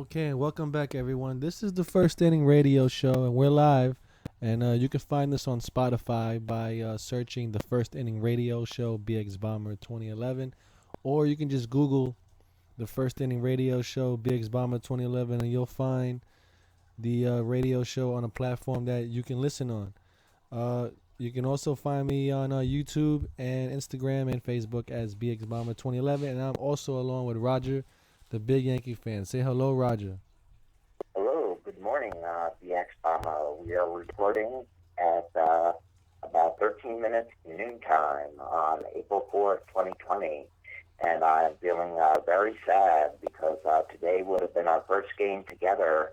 Okay, and welcome back, everyone. This is the First Inning Radio Show, and we're live. And you can find us on Spotify by searching the First Inning Radio Show BX Bomber 2011, or you can just Google the First Inning Radio Show BX Bomber 2011, and you'll find the radio show on a platform that you can listen on. Uh, you can also find me on YouTube and Instagram and Facebook as BX Bomber 2011, and I'm also along with Roger, the big Yankee fan. Say hello, Roger. Hello, good morning, BX Bomber. We are recording at about 13 minutes noon time on April 4th, 2020. And I'm feeling very sad because today would have been our first game together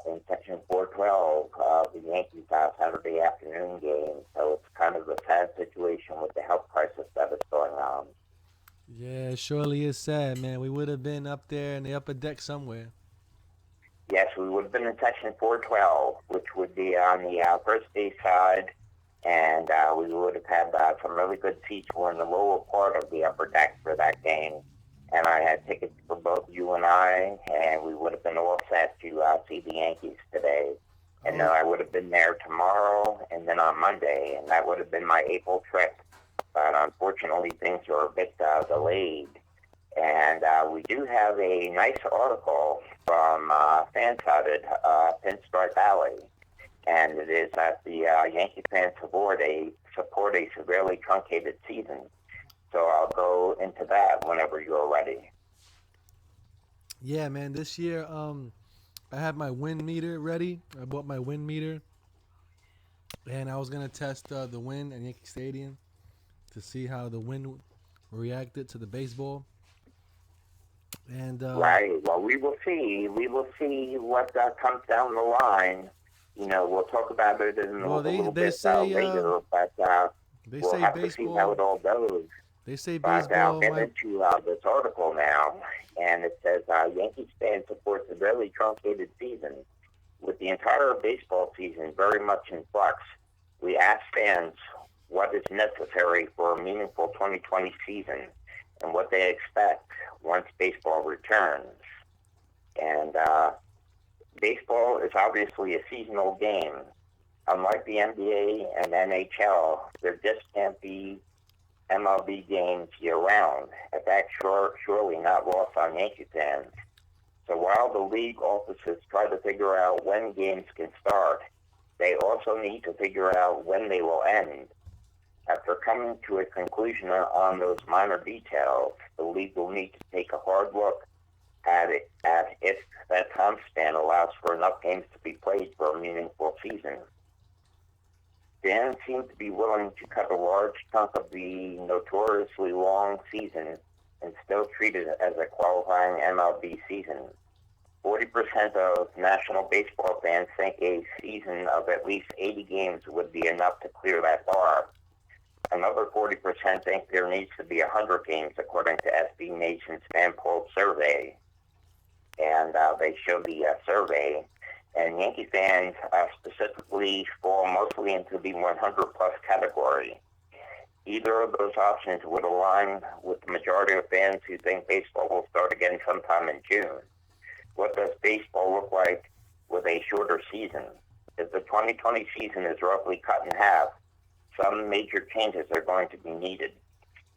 in Section 412 of the Yankees Saturday afternoon game. So it's kind of a sad situation with the health crisis that is going on. Yeah, it surely is sad, man. We would have been up there in the upper deck somewhere. Yes, we would have been in Section 412, which would be on the first base side, and we would have had some really good seats. We're in the lower part of the upper deck for that game, and I had tickets for both you and I, and we would have been all set to see the Yankees today. And then I would have been there tomorrow and then on Monday, and that would have been my April trip. But unfortunately, things are a bit delayed. And we do have a nice article from fan-sided Pinstripe Alley, and it is that the Yankee fans support a severely truncated season. So I'll go into that whenever you're ready. Yeah, man. This year, I have my wind meter ready. I bought my wind meter, and I was gonna test the wind at Yankee Stadium to see how the wind reacted to the baseball. And Right. Well, we will see. We will see what comes down the line. You know, we'll talk about it in a little bit later, but they we'll say have baseball. to see how it all goes. They say But I'll baseball get might. into this article now, and it says Yankees fans support a severely truncated season. With the entire baseball season very much in flux, we ask fans what is necessary for a meaningful 2020 season and what they expect once baseball returns. And baseball is obviously a seasonal game. Unlike the NBA and NHL, there just can't be MLB games year-round, and that's surely not lost on Yankee fans. So while the league offices try to figure out when games can start, they also need to figure out when they will end. After coming to a conclusion on those minor details, the league will need to take a hard look at if that time span allows for enough games to be played for a meaningful season. Fans seem to be willing to cut a large chunk of the notoriously long season and still treat it as a qualifying MLB season. 40% of National Baseball fans think a season of at least 80 games would be enough to clear that bar. Another 40% think there needs to be 100 games, according to SB Nation's fan poll survey. And they show the survey. And Yankee fans specifically fall mostly into the 100-plus category. Either of those options would align with the majority of fans who think baseball will start again sometime in June. What does baseball look like with a shorter season? If the 2020 season is roughly cut in half, some major changes are going to be needed.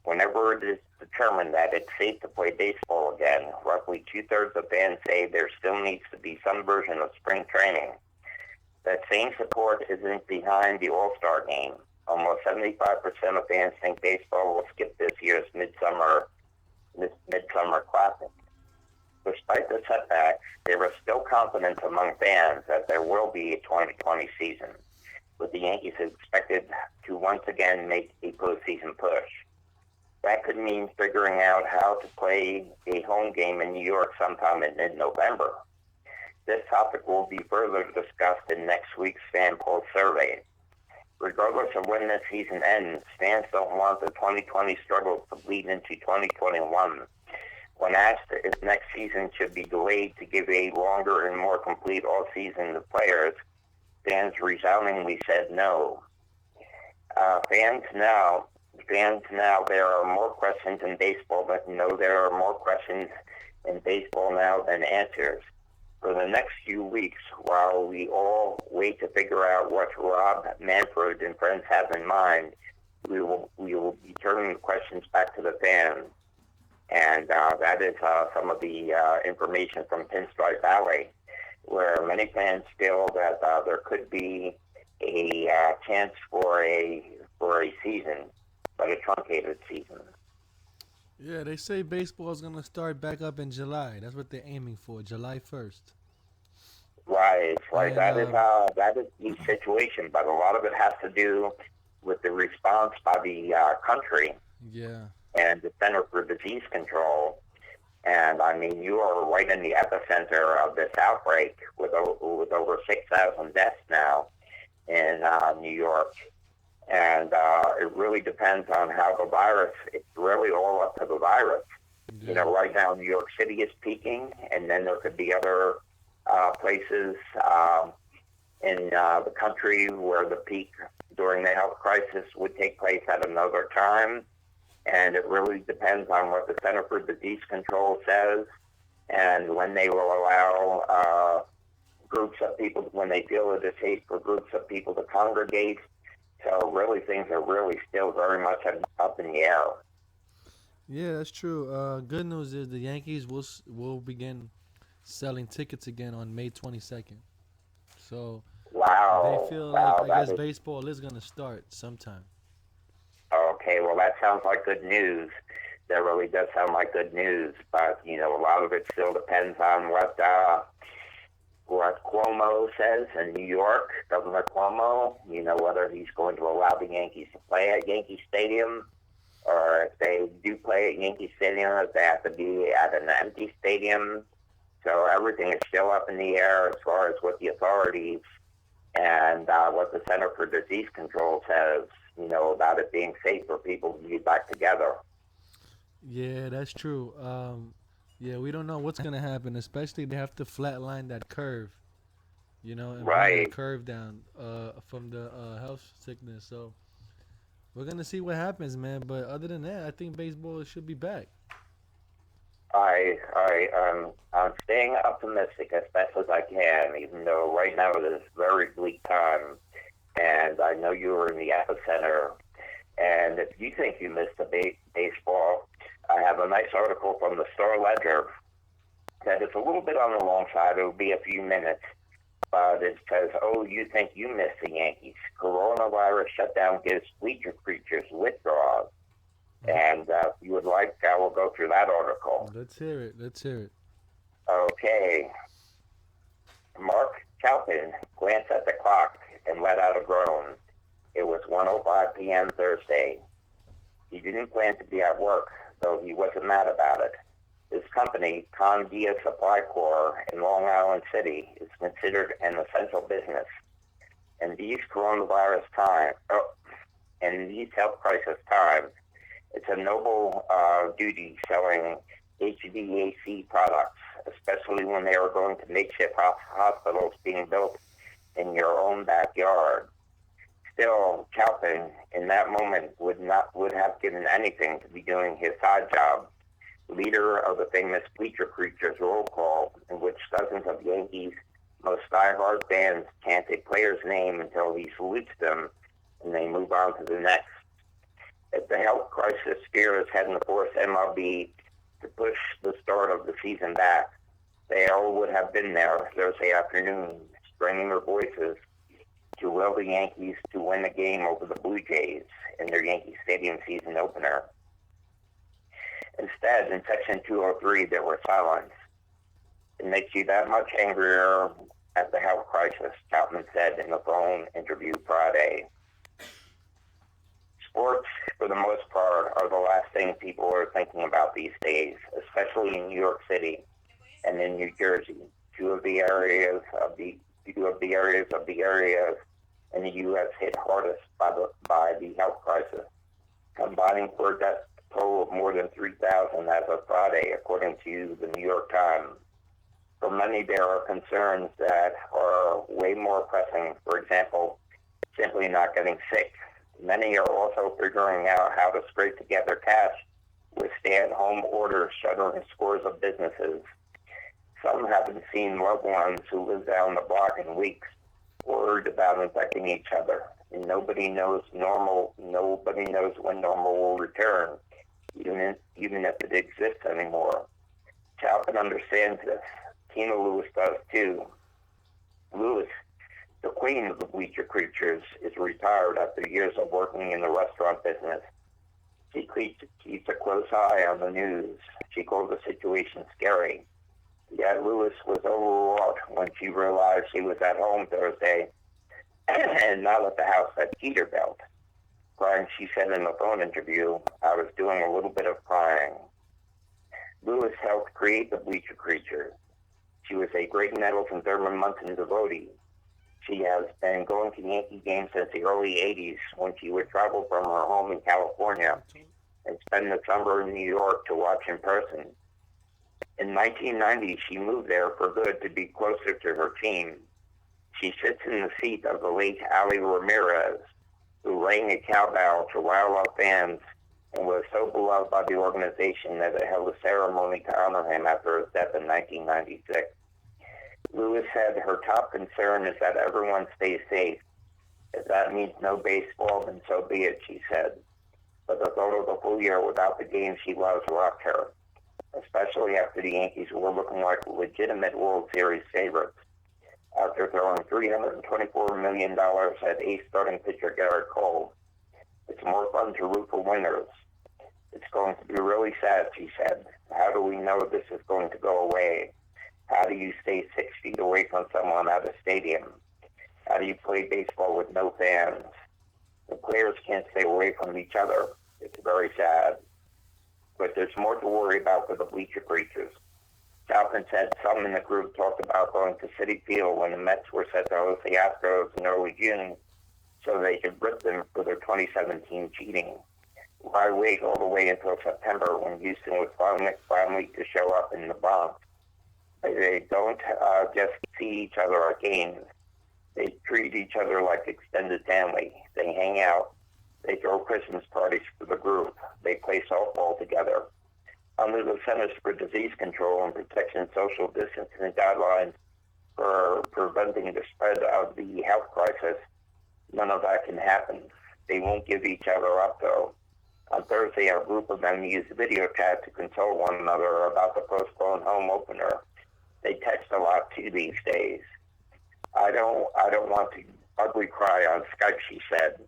Whenever it is determined that it's safe to play baseball again, roughly two-thirds of fans say there still needs to be some version of spring training. That same support isn't behind the All-Star game. Almost 75% of fans think baseball will skip this year's midsummer classic. Despite the setbacks, there is still confidence among fans that there will be a 2020 season, with the Yankees expected to once again make a postseason push. That could mean figuring out how to play a home game in New York sometime in mid-November. This topic will be further discussed in next week's fan poll survey. Regardless of when this season ends, fans don't want the 2020 struggle to bleed into 2021. When asked if next season should be delayed to give a longer and more complete all-season to players, fans resoundingly said no. Fans now, there are more questions in baseball, but no, there are more questions in baseball now than answers. For the next few weeks, while we all wait to figure out what Rob Manfred and friends have in mind, we will be turning the questions back to the fans. And that is some of the information from Pinstripe Valley, where many fans feel that there could be a chance for a season, but a truncated season. Yeah, they say baseball is gonna start back up in July. That's what they're aiming for, July 1st. Right, right. And That is the situation, but a lot of it has to do with the response by the country yeah, and the Center for Disease Control. And I mean, you are right in the epicenter of this outbreak with over 6,000 deaths now in New York. And it really depends on how the virus, it's really all up to the virus. You yeah, know, right now New York City is peaking, and then there could be other places in the country where the peak during the health crisis would take place at another time. And it really depends on what the Center for Disease Control says and when they will allow groups of people, when they feel it is safe for groups of people to congregate. So really things are really still very much up in the air. yeah. That's true. Good news is the Yankees will begin selling tickets again on May 22nd. So they Wow, feel like wow, I that guess is baseball is gonna start sometime. okay. Well, that sounds like good news. That really does sound like good news, but you know, a lot of it still depends on what Cuomo says in New York, Governor Cuomo. You know, whether he's going to allow the Yankees to play at Yankee Stadium, or if they do play at Yankee Stadium, if they have to be at an empty stadium. So everything is still up in the air as far as what the authorities and what the Center for Disease Control says, you know, about it being safe for people to be back together. Yeah, that's true. Yeah, we don't know what's gonna happen. Especially they have to flatline that curve, and bring that Right. curve down from the health sickness. So we're gonna see what happens, man. But other than that, I think baseball should be back. I'm staying optimistic as best as I can, even though right now it is very bleak time. And I know you were in the epicenter. And if you think you missed the baseball, I have a nice article from the Star Ledger that is a little bit on the long side. It'll be a few minutes. But it says, oh, you think you missed the Yankees. Coronavirus shutdown gives bleacher creatures withdrawals. Mm. And if you would like, I will go through that article. Let's hear it. Let's hear it. Okay. Mark Calpin glanced at the clock and let out a groan. It was 1:05 p.m. Thursday. He didn't plan to be at work, though he wasn't mad about it. His company, Condia Supply Corps in Long Island City, is considered an essential business. In these coronavirus times, in these health crisis times, it's a noble duty selling HVAC products, especially when they are going to makeshift hospitals being built in your own backyard. Still, Calvin, in that moment, would have given anything to be doing his side job, leader of the famous Bleacher Creatures roll call, in which dozens of Yankees' most diehard fans chant a player's name until he salutes them, and they move on to the next. If the health crisis scares hadn't forced MLB to push the start of the season back, they all would have been there Thursday afternoon, straining their voices to will the Yankees to win the game over the Blue Jays in their Yankee Stadium season opener. Instead, in Section 203, there was silence. It makes you that much angrier at the health crisis, Chapman said in a phone interview Friday. Sports, for the most part, are the last thing people are thinking about these days, especially in New York City and in New Jersey, two of the areas in the U.S. hit hardest by the health crisis, combining for a death toll of more than 3,000 as of Friday, according to the New York Times. For many, there are concerns that are way more pressing. For example, simply not getting sick. Many are also figuring out how to scrape together cash with stay-at-home orders shuttering scores of businesses. Some haven't seen loved ones who live down the block in weeks, worried about infecting each other. And nobody knows when normal will return, even if it exists anymore. Chapin understands this. Tina Lewis does too. Lewis, the queen of the bleacher creatures, is retired after years of working in the restaurant business. She keeps a close eye on the news. She calls the situation scary. Yet Lewis was overwrought when she realized she was at home Thursday and not at the house at Peterbilt. Crying, she said in a phone interview, I was doing a little bit of crying. Lewis helped create the bleacher creatures. She was a Great Nettles and Thurman Munson devotee. She has been going to Yankee games since the early 80s when she would travel from her home in California and spend the summer in New York to watch in person. In 1990, she moved there for good to be closer to her team. She sits in the seat of the late Ali Ramirez, who rang a cowbell to rile up fans and was so beloved by the organization that it held a ceremony to honor him after his death in 1996. Lewis said her top concern is that everyone stays safe. If that means no baseball, then so be it, she said. But the thought of the full year without the games she loves rocked her, especially after the Yankees were looking like legitimate World Series favorites. After throwing $324 million at ace starting pitcher Garrett Cole, it's more fun to root for winners. It's going to be really sad, she said. How do we know this is going to go away? How do you stay 6 feet away from someone at a stadium? How do you play baseball with no fans? The players can't stay away from each other. It's very sad. But there's more to worry about for the bleacher creatures. Chapin said some in the group talked about going to Citi Field when the Mets were set to host the Astros in early June so they could rip them for their 2017 cheating. Why wait all the way until September when Houston was finally to show up in the Bronx? They don't just see each other at games. They treat each other like extended family. They hang out. They throw Christmas parties for the group. They play softball together. Under the Centers for Disease Control and Protection social distancing guidelines for preventing the spread of the health crisis, none of that can happen. They won't give each other up, though. On Thursday, a group of them used video chat to console one another about the postponed home opener. They text a lot too these days. I don't want to ugly cry on Skype, she said.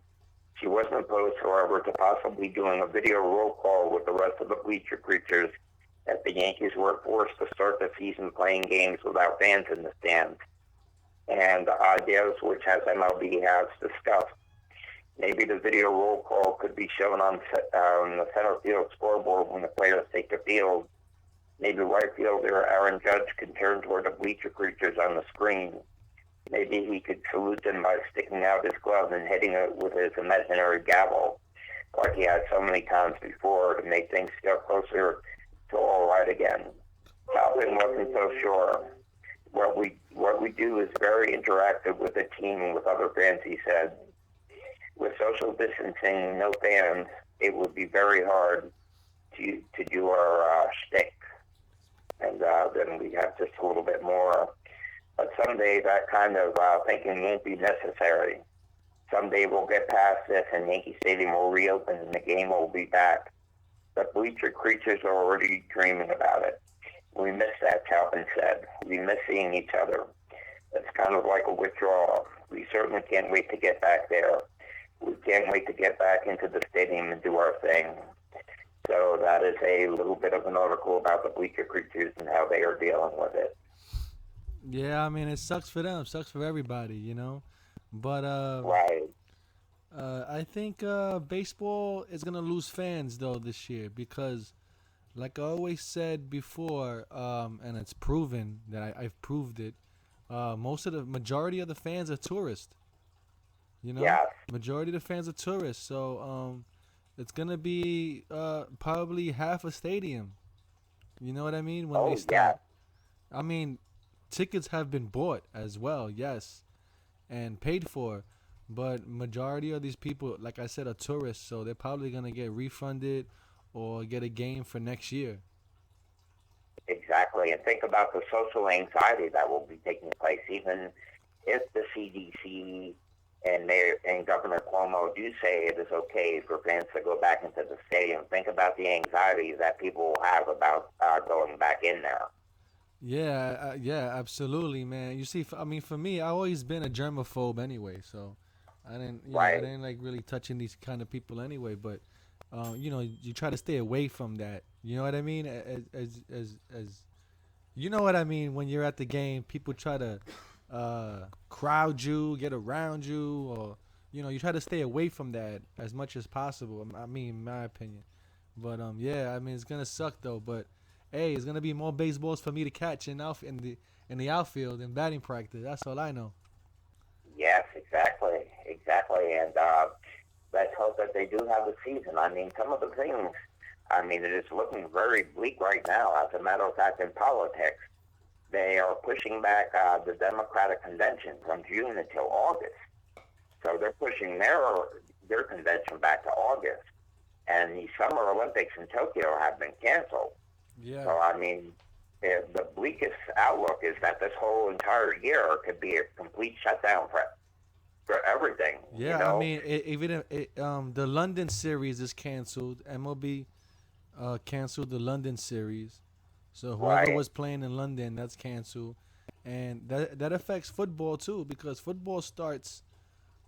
She wasn't opposed, however, to possibly doing a video roll call with the rest of the bleacher creatures as the Yankees were forced to start the season playing games without fans in the stands. And the ideas which has MLB has discussed. Maybe the video roll call could be shown on the center field scoreboard when the players take the field. Maybe right fielder Aaron Judge can turn toward the bleacher creatures on the screen. Maybe he could salute them by sticking out his glove and hitting it with his imaginary gavel, like he had so many times before, to make things feel closer to all right again. Calvin wasn't so sure. What we do is very interactive with the team and with other fans, he said. With social distancing, no fans, it would be very hard to do our shtick. And then we have just a little bit more. But someday that kind of thinking won't be necessary. Someday we'll get past this and Yankee Stadium will reopen and the game will be back. The bleacher creatures are already dreaming about it. We miss that, Chapin said. We miss seeing each other. It's kind of like a withdrawal. We certainly can't wait to get back there. We can't wait to get back into the stadium and do our thing. So that is a little bit of an article about the bleacher creatures and how they are dealing with it. Yeah, I mean it sucks for them, sucks for everybody, you know. But Right. I think baseball is gonna lose fans though this year because, like I always said before, and it's proven that I've proved it. Most of the majority of the fans are tourists. You know, Yes. majority of the fans are tourists. So it's gonna be probably half a stadium. You know what I mean? When they Oh, yes. start, I mean, tickets have been bought as well, yes, and paid for. But majority of these people, like I said, are tourists, so they're probably gonna get refunded or get a game for next year. Exactly, and think about the social anxiety that will be taking place, even if the CDC and Mayor and Governor Cuomo do say it is okay for fans to go back into the stadium. Think about the anxiety that people will have about going back in there. Yeah, yeah, absolutely, man. You see, I mean, for me, I always been a germaphobe anyway, so I didn't, I Right, didn't like really touching these kind of people anyway. But, you try to stay away from that. You know what I mean? As you know what I mean when you're at the game, people try to crowd you, get around you, or you try to stay away from that as much as possible. I mean, in my opinion. But yeah, I mean it's gonna suck though. But hey, it's gonna be more baseballs for me to catch in the outfield in batting practice. That's all I know. yes, exactly, exactly, and let's hope that they do have a season. I mean, some of the things, I mean, it is looking very bleak right now. As a matter of fact, in politics, they are pushing back the Democratic convention from June until August. So they're pushing their convention back to August, and the Summer Olympics in Tokyo have been canceled. Yeah. So I mean, the bleakest outlook is that this whole entire year could be a complete shutdown for everything. You Yeah, I know, mean, even if the London series is canceled, MLB canceled the London series. So whoever right, was playing in London, that's canceled, and that affects football too because football starts.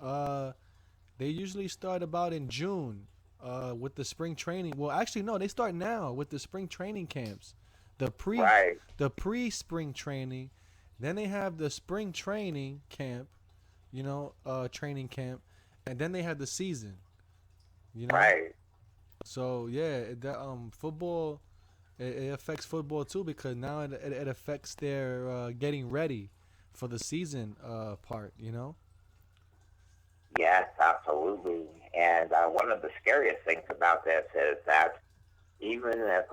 Uh, they usually start about in June, with the spring training. Well, actually, no, they start now with the spring training camps, the pre right, the pre spring training. Then they have the spring training camp, training camp, and then they have the season. You know, right. so yeah, football it affects football too because now it affects their getting ready for the season part. Yes, absolutely. And one of the scariest things about this is that even if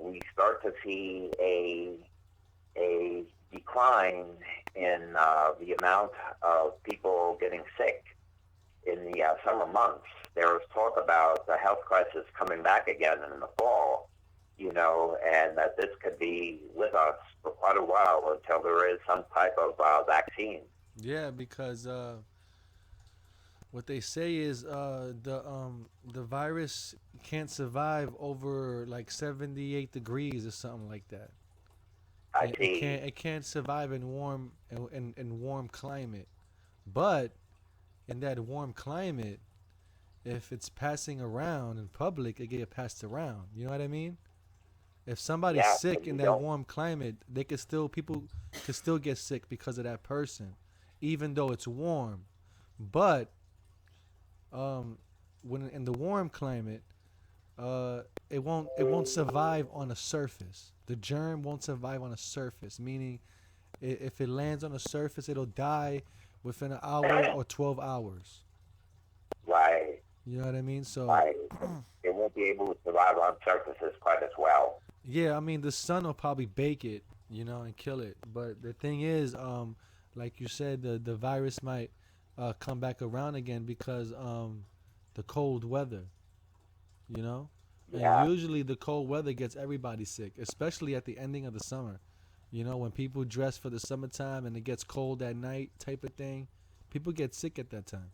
we start to see a decline in the amount of people getting sick in the summer months, there was talk about the health crisis coming back again in the fall. And that this could be with us for quite a while until there is some type of vaccine. Yeah, because what they say is the virus can't survive over like 78 degrees or something like that. I It see. can't survive in warm climate. But in that warm climate, if it's passing around in public, it get passed around. You know what I mean? If somebody's Yeah, so sick in you that don't. warm climate, people could still get sick because of that person, even though it's warm. But um, when in the warm climate, it won't survive on a surface. The germ won't survive on a surface, meaning if it lands on a surface, it'll die within an hour or 12 hours. Right, You know what I mean? So right. It won't be able to survive on surfaces quite as well. yeah, I mean the sun will probably bake it, and kill it. But the thing is, like you said, the virus might come back around again because the cold weather. You know, and Yeah. usually the cold weather gets everybody sick, especially at the ending of the summer. When people dress for the summertime and it gets cold at night, type of thing, people get sick at that time.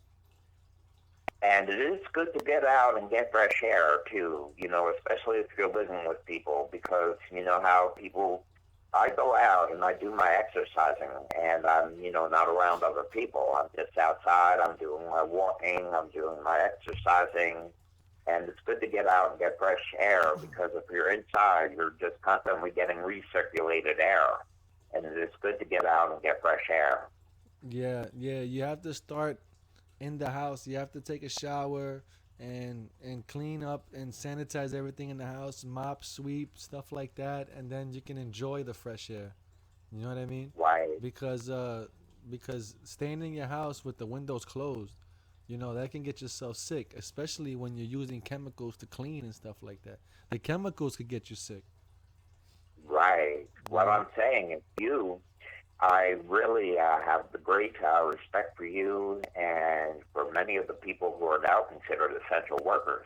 And it is good to get out and get fresh air too, especially if you're living with people because you know how people I go out and I do my exercising and I'm, not around other people. I'm just outside, I'm doing my walking, I'm doing my exercising and it's good to get out and get fresh air because if you're inside you're just constantly getting recirculated air. And it is good to get out and get fresh air. Yeah, yeah, you have to start in the house. You have to take a shower and clean up and sanitize everything in the house, mop, sweep, stuff like that, and then you can enjoy the fresh air. You know what I mean? Right. Because staying in your house with the windows closed, that can get yourself sick, especially when you're using chemicals to clean and stuff like that. The chemicals could get you sick. Right. You What know? I'm saying is I really have the great respect for you and for many of the people who are now considered essential workers.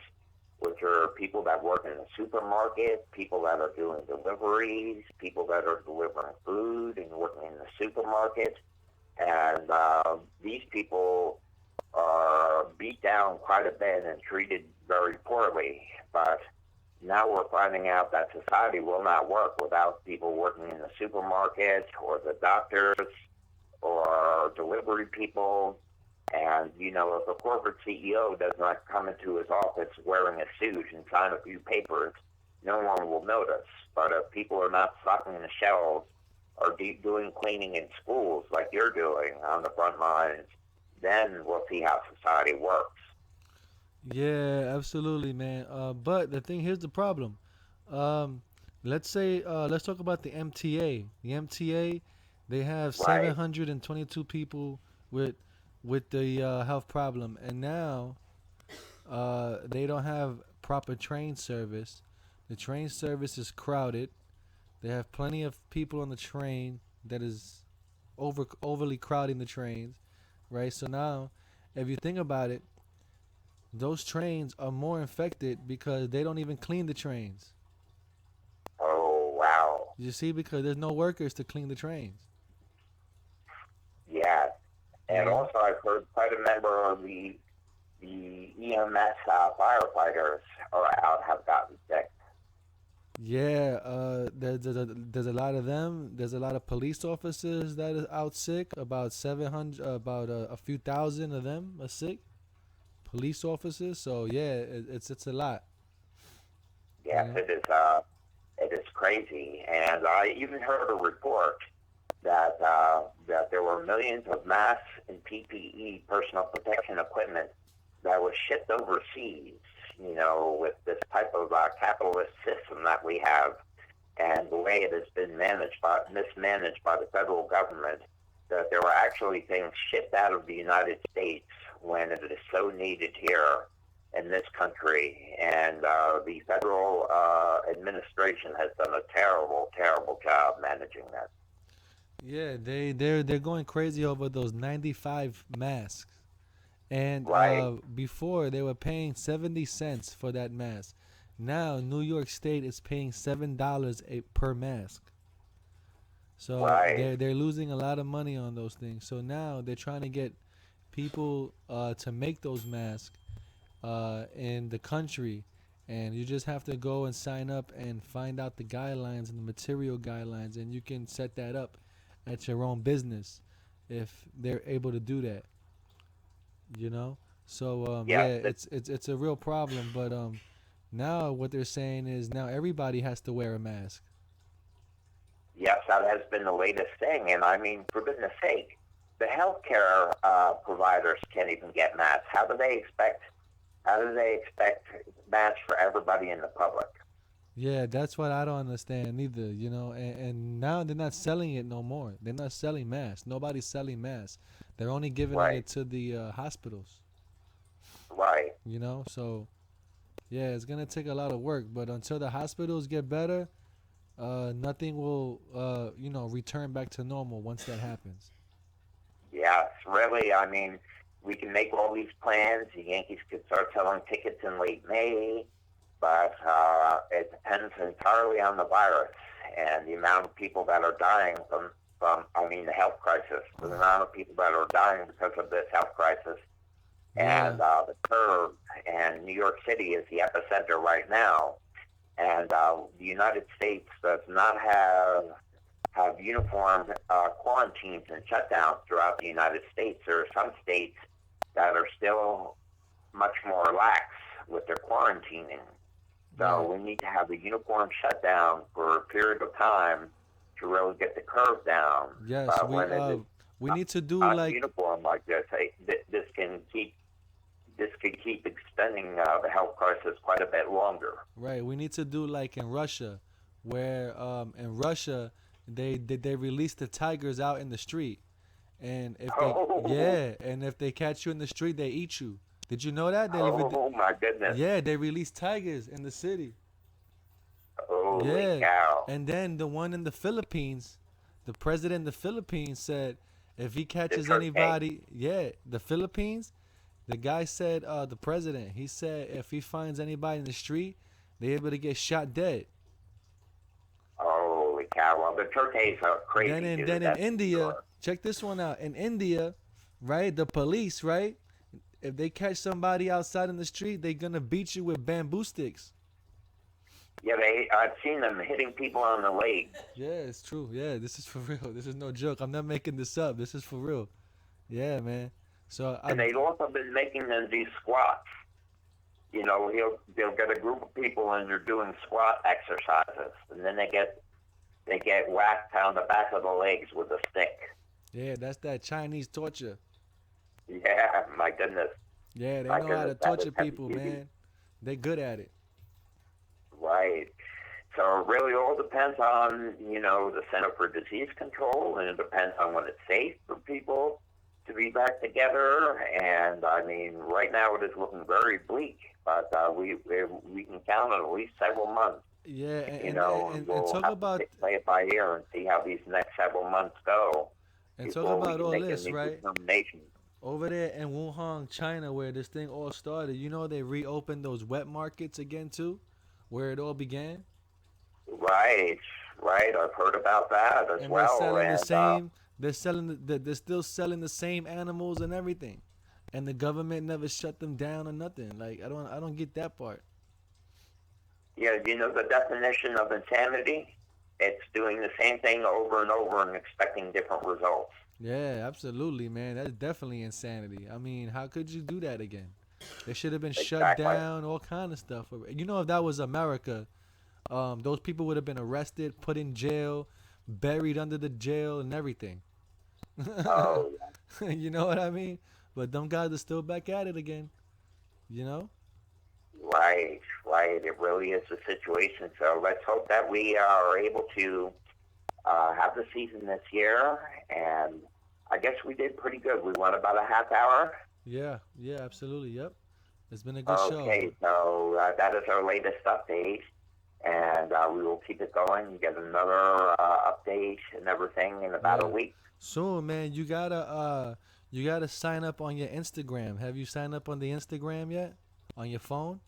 which are people that work in the supermarket, people that are doing deliveries, people that are delivering food and working in the supermarket. And these people are beat down quite a bit and treated very poorly. But now we're finding out that society will not work without people working in the supermarket or the doctors or delivery people. And, if a corporate CEO does not come into his office wearing a suit and sign a few papers, no one will notice. But if people are not stocking the shelves or doing cleaning in schools like you're doing on the front lines, then we'll see how society works. Yeah, absolutely, man. But the thing here's the problem. Um, let's say let's talk about the MTA. The MTA, they have Right? 722 people with the health problem, and now they don't have proper train service. The train service is crowded. They have plenty of people on the train that is overly crowding the trains, right? So now, if you think about it, those trains are more infected because they don't even clean the trains. Oh, wow. You see, because there's no workers to clean the trains. Yeah. You And know. also, I've heard quite a number of the EMS firefighters are out have gotten sick. Yeah, there's a lot of them. There's a lot of police officers that are out sick. About 700, about a few thousand of them are sick. Police officers. So yeah, it's a lot. You Yes, know. it is crazy. And I even heard a report that there were millions of masks and PPE, personal protection equipment, that was shipped overseas. With this type of capitalist system that we have, and the way it has been mismanaged by the federal government, that there were actually things shipped out of the United States when it is so needed here in this country. And the federal administration has done a terrible, terrible job managing that. Yeah, they're going crazy over those 95 masks. And Right, before they were paying 70 cents for that mask. Now New York State is paying $7 per mask. So right. they're losing a lot of money on those things. So now they're trying to get people to make those masks in the country, and you just have to go and sign up and find out the guidelines and the material guidelines, and you can set that up at your own business if they're able to do that. You know. So Yes, yeah, it's a real problem. But now what they're saying is now everybody has to wear a mask. yes, that has been the latest thing. And I mean, for goodness sake, the healthcare providers can't even get masks. How do they expect? How do they expect masks for everybody in the public? Yeah, that's what I don't understand either, you know. And now they're not selling it no more. They're not selling masks. Nobody's selling masks. They're only giving Right, it to the hospitals, right. you know. So yeah, it's gonna take a lot of work. But until the hospitals get better, nothing will, return back to normal once that happens. Yes, really. I mean, we can make all these plans. The Yankees could start selling tickets in late May, but it depends entirely on the virus and the amount of people that are dying from I mean, the health crisis, the amount of people that are dying because of this health crisis, Yeah, and the curve. And New York City is the epicenter right now. And the United States does not have uniform quarantines and shutdowns throughout the United States. There are some states that are still much more lax with their quarantining. So right. we need to have a uniform shutdown for a period of time to really get the curve down. Yes, But when it is we not, need to do not like uniform like this, this could keep extending the health crisis quite a bit longer. right. We need to do like in Russia, where in Russia they release the tigers out in the street, and if they Oh, yeah, and if they catch you in the street, they eat you. Did you know that oh my goodness! yeah, they release tigers in the city. Holy Yeah, cow! and then the one in the Philippines, the president of the Philippines said if he This catches hurt me. anybody, yeah, the Philippines, The guy said, the president, he said if he finds anybody in the street, they're able to get shot dead. Holy cow! Well, the Turkeys are Then crazy, in dude. then in That's for India, sure. check this one out. In India, right, the police, right, if they catch somebody outside in the street, they're gonna beat you with bamboo sticks. Yeah, I've seen them hitting people on the legs, Yeah, it's true. Yeah, this is for real. This is no joke. I'm not making this up. This is for real. Yeah, man. So I and they've also been making them do squats. They'll get a group of people and they're doing squat exercises, and then they get whacked on the back of the legs with a stick. yeah, that's that Chinese torture. Yeah, my goodness, Yeah, they my know how goodness, to that is torture heavy people, duty. man. They good at it. Right. So it really all depends on, the Center for Disease Control, and it depends on when it's safe for people to be back together. And I mean, right now it is looking very bleak, but we can count on at least several months. Yeah, And and we'll talk have to about play it by ear and see how these next several months go and talk before we about can all make this, any right? determination. Over there in Wuhan, China, where this thing all started, you know they reopened those wet markets again too, where it all began, Right, right. I've heard about that as and they're well. selling the And same. They're still selling the same animals and everything, and the government never shut them down or nothing. Like I don't get that part. yeah, the definition of insanity? It's doing the same thing over and over and expecting different results. Yeah, absolutely, man. That's definitely insanity. I mean, how could you do that again? They should have been shut Exactly. down, all kind of stuff. You know, if that was America, those people would have been arrested, put in jail, buried under the jail, and everything. Oh, You know what I mean? But them guys are still back at it again. You know? right, right. It really is a situation. So let's hope that we are able to have the season this year. And I guess we did pretty good. We won about a half hour. Yeah, yeah, absolutely. Yep. It's been a good show. Okay, so that is our latest update. And we will keep it going. You get another update and everything in about a Yeah. week. Soon, man, you gotta sign up on your Instagram. Have you signed up on the Instagram yet? On your phone?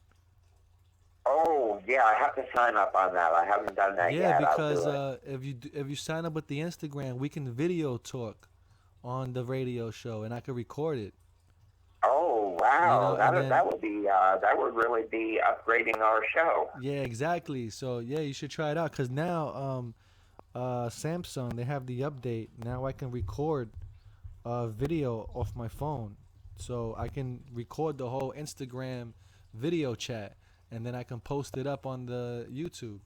Oh, yeah, I have to sign up on that. I haven't done that Yeah, yet. I'll because do it. if you sign up with the Instagram, we can video talk on the radio show, and I can record it. Oh, You wow. know, and That then that would be that would really be upgrading our show. yeah, exactly. So yeah, you should try it out. Cause now Samsung they have the update. Now I can record video off my phone, so I can record the whole Instagram video chat, and then I can post it up on the YouTube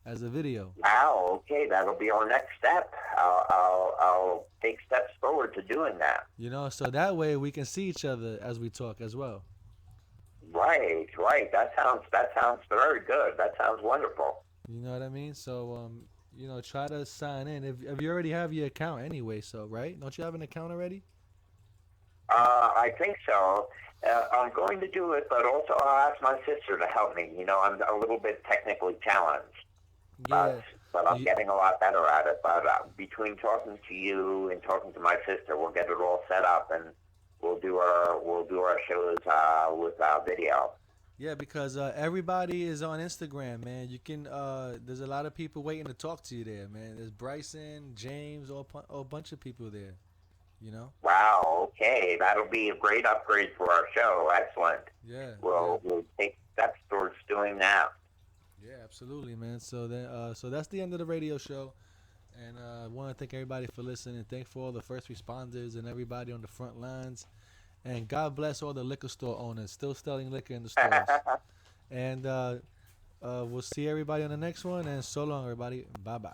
as a video. Wow. Okay, that'll be our next step. I'll take steps forward to doing that. You know, so that way we can see each other as we talk as well. Right, right. That sounds very good. That sounds wonderful. You know what I mean? So you know, try to sign in if you already have your account anyway. So right? Don't you have an account already? I think so. I'm going to do it, but also I'll ask my sister to help me. I'm a little bit technically challenged, Yeah. but I'm You, getting a lot better at it. But between talking to you and talking to my sister, we'll get it all set up, and we'll do our shows with video. yeah, because everybody is on Instagram, man. You can there's a lot of people waiting to talk to you there, man. There's Bryson, James, all bunch of people there. You know? Wow. Okay, that'll be a great upgrade for our show. Excellent. Yeah, yeah. We'll take steps towards doing that. Yeah, absolutely, man. So then, so that's the end of the radio show, and I want to thank everybody for listening. Thank for all the first responders and everybody on the front lines, and God bless all the liquor store owners still selling liquor in the stores. And we'll see everybody on the next one. And so long, everybody. Bye bye.